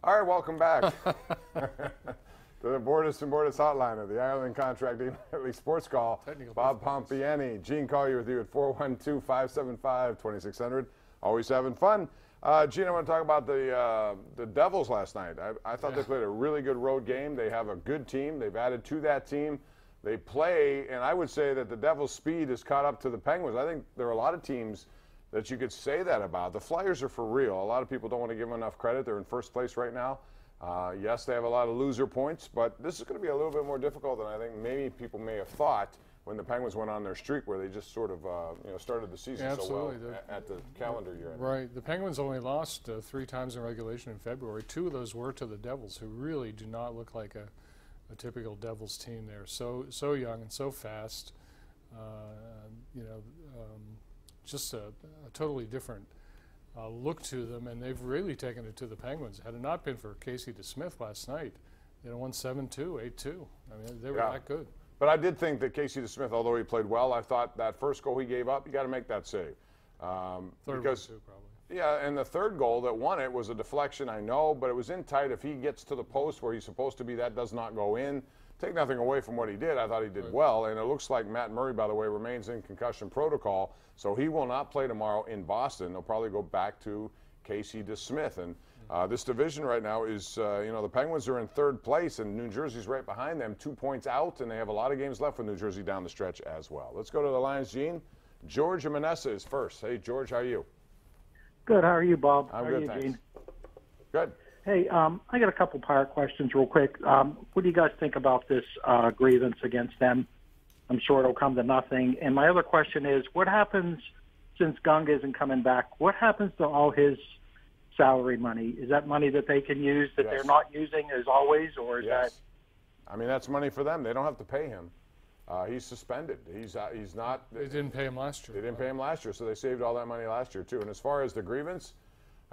All right, welcome back to the Bordas and Bordas hotline of the Ireland Contracting Nightly Sports Call. Bob Pompeani, Gene Collier with you at 412-575-2600. Always having fun. Gene, I want to talk about the Devils last night. I thought they played a really good road game. They have a good team. They've added to that team. They play, and I would say that the Devils' speed has caught up to the Penguins. I think there are a lot of teams that you could say that about. The Flyers are for real. A lot of people don't want to give them enough credit. They're in first place right now. Yes, they have a lot of loser points, but this is going to be a little bit more difficult than I think maybe people may have thought when the Penguins went on their streak where they just sort of started the season so well at the calendar year. Right. The Penguins only lost 3 times in regulation in February. 2 of those were to the Devils, who really do not look like a typical Devils team. They're so young and so fast. Just a totally different look to them, and they've really taken it to the Penguins. Had it not been for Casey DeSmith last night, they'd have won 7-2, 8-2. I mean, they were that good. But I did think that Casey DeSmith, although he played well, I thought that first goal he gave up, you got to make that save. Third one too, probably. Yeah, and the third goal that won it was a deflection, I know, but it was in tight. If he gets to the post where he's supposed to be, that does not go in. Take nothing away from what he did. I thought he did well, and it looks like Matt Murray, by the way, remains in concussion protocol, so he will not play tomorrow in Boston. They'll probably go back to Casey DeSmith. And this division right now is, the Penguins are in third place, and New Jersey's right behind them, 2 points out, and they have a lot of games left with New Jersey down the stretch as well. Let's go to the lines, Gene. George and Manessa is first. Hey, George, how are you? Good. How are you, Bob? I'm good, thanks. Gene? Good. Hey, I got a couple Pirate questions real quick. What do you guys think about this grievance against them? I'm sure it'll come to nothing. And my other question is, what happens since Gunga isn't coming back? What happens to all his salary money? Is that money that they can use that they're not using as always, or is that? I mean, that's money for them. They don't have to pay him. He's suspended. He's not. They didn't pay him last year. They didn't pay him last year, so they saved all that money last year too. And as far as the grievance,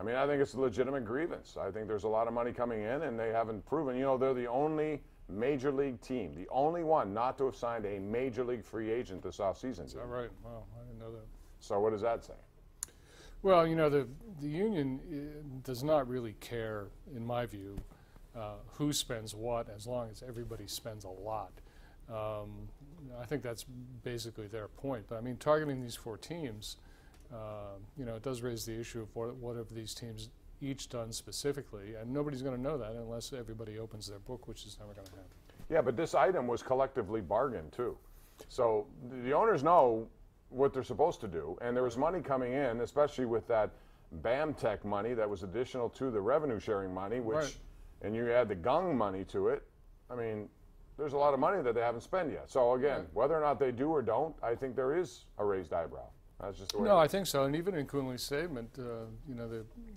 I mean, I think it's a legitimate grievance. I think there's a lot of money coming in, and they haven't proven. They're the only major league team, the only one not to have signed a major league free agent this offseason. Is that right? Wow, I didn't know that. So what does that say? Well, the union does not really care, in my view, who spends what, as long as everybody spends a lot. I think that's basically their point. But I mean, targeting these 4 teams, it does raise the issue of what have these teams each done specifically, and nobody's going to know that unless everybody opens their book, which is never going to happen. Yeah, but this item was collectively bargained too. So the owners know what they're supposed to do, and there was money coming in, especially with that BAMTech money that was additional to the revenue sharing money, and you add the Gung money to it. I mean, there's a lot of money that they haven't spent yet. So again, whether or not they do or don't, I think there is a raised eyebrow. That's just the way. No, I think so. And even in Coonley's statement, the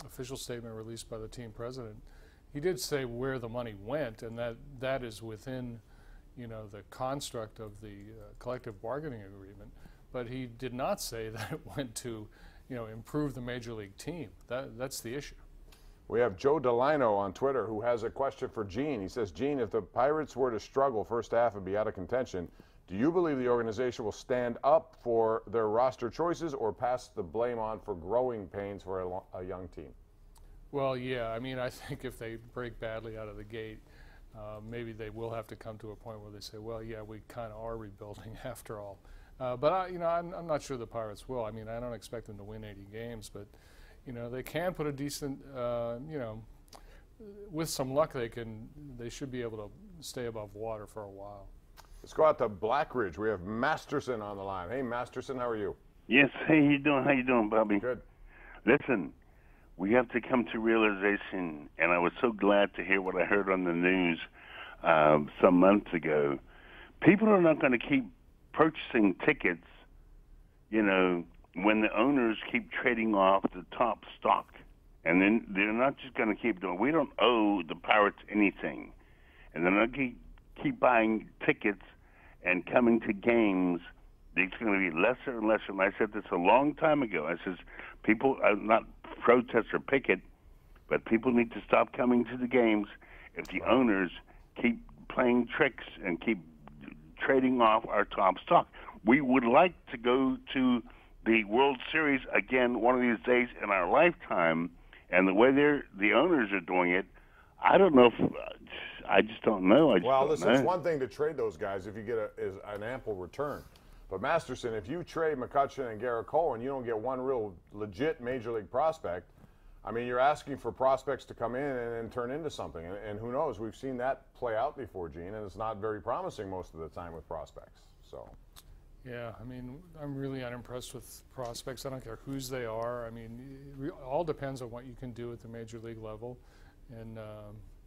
official statement released by the team president, he did say where the money went, and that is within, the construct of the collective bargaining agreement. But he did not say that it went to, improve the major league team. That's the issue. We have Joe Delino on Twitter who has a question for Gene. He says, Gene, if the Pirates were to struggle first half and be out of contention, do you believe the organization will stand up for their roster choices or pass the blame on for growing pains for a young team? Well, yeah. I mean, I think if they break badly out of the gate, maybe they will have to come to a point where they say, well, yeah, we kind of are rebuilding after all. But I'm not sure the Pirates will. I mean, I don't expect them to win 80 games, but they can put a decent, with some luck, they should be able to stay above water for a while. Let's go out to Blackridge. We have Masterson on the line. Hey, Masterson, how are you? Yes. Hey, how you doing, Bobby? Good. Listen, we have to come to realization, and I was so glad to hear what I heard on the news some months ago. People are not going to keep purchasing tickets, when the owners keep trading off the top stock. And then they're not just going to keep doing. We don't owe the Pirates anything. And they're not going to keep buying tickets and coming to games. It's going to be lesser and lesser. And I said this a long time ago. I says, people are not protest or picket, but people need to stop coming to the games if the owners keep playing tricks and keep trading off our top stock. We would like to go to the World Series again one of these days in our lifetime, and the way the owners are doing it, I don't know if I just don't know. Well, listen, it's one thing to trade those guys if you get an ample return. But Masterson, if you trade McCutcheon and Garrett Cole and you don't get one real legit major league prospect, I mean, you're asking for prospects to come in and turn into something. And who knows? We've seen that play out before, Gene, and it's not very promising most of the time with prospects. So. Yeah, I mean, I'm really unimpressed with prospects. I don't care whose they are. I mean, it all depends on what you can do at the major league level. And,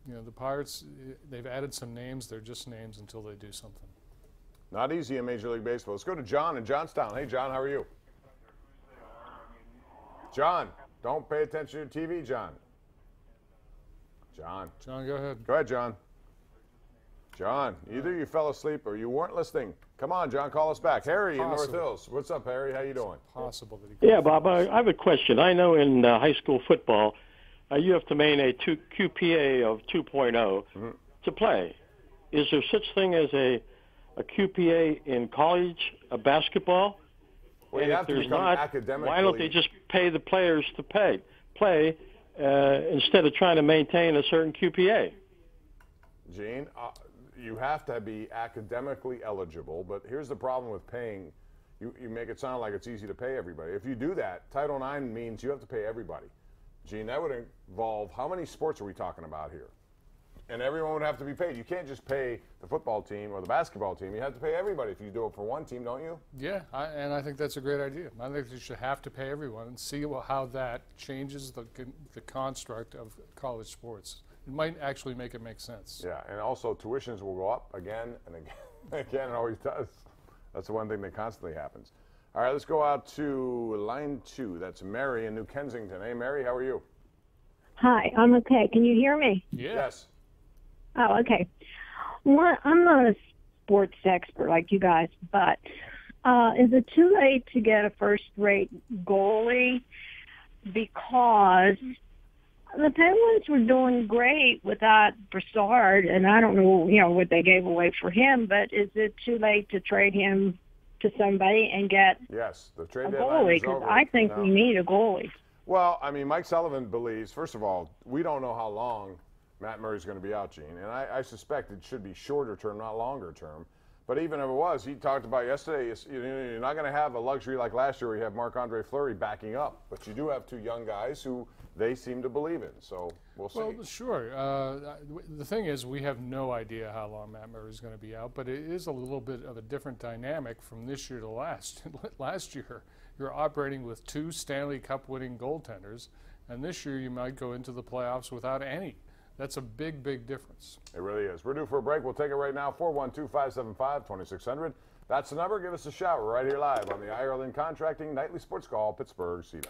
you know, the Pirates, they've added some names. They're just names until they do something. Not easy in Major League Baseball. Let's go to John in Johnstown. Hey, John, how are you? John, don't pay attention to your TV, John. John, go ahead. Go ahead, John. John, either you fell asleep or you weren't listening. Come on, John, call us back. Harry in North Hills. What's up, Harry? How you doing? Possible that he Yeah, Bob, I have a question. I know in high school football, you have to maintain a QPA of 2.0 to play. Is there such thing as a QPA in college basketball? Well, and you if have to there's become not, academically. why don't they just pay the players to play instead of trying to maintain a certain QPA? Gene, you have to be academically eligible, but here's the problem with paying. You make it sound like it's easy to pay everybody. If you do that, Title IX means you have to pay everybody. Gene, that would involve, how many sports are we talking about here? And everyone would have to be paid. You can't just pay the football team or the basketball team. You have to pay everybody if you do it for one team, don't you? Yeah, and I think that's a great idea. I think you should have to pay everyone and see how that changes the construct of college sports. It might actually make it make sense. Yeah, and also tuitions will go up again and again. Again, it always does. That's the one thing that constantly happens. All right, let's go out to line 2. That's Mary in New Kensington. Hey, Mary, how are you? Hi, I'm okay. Can you hear me? Yeah. Yes. Oh, okay. Well, I'm not a sports expert like you guys, but is it too late to get a first-rate goalie? Because the Penguins were doing great without Brassard, and I don't know, what they gave away for him, but is it too late to trade him to somebody and get the trade a deadline goalie? is Because over. I think we need a goalie. Well, I mean, Mike Sullivan believes, first of all, we don't know how long Matt Murray's going to be out, Gene, and I suspect it should be shorter term, not longer term. But even if it was, he talked about yesterday, you're not going to have a luxury like last year where you have Marc-Andre Fleury backing up, but you do have 2 young guys who they seem to believe in, so we'll see. Well, sure. The thing is, we have no idea how long Matt Murray is going to be out, but it is a little bit of a different dynamic from this year to last year. You're operating with 2 Stanley Cup winning goaltenders, and this year you might go into the playoffs without any. That's a big, big difference. It really is. We're due for a break. We'll take it right now. 412-575-2600. That's the number. Give us a shout. We're right here live on the Ireland Contracting Nightly Sports Call, Pittsburgh, CW.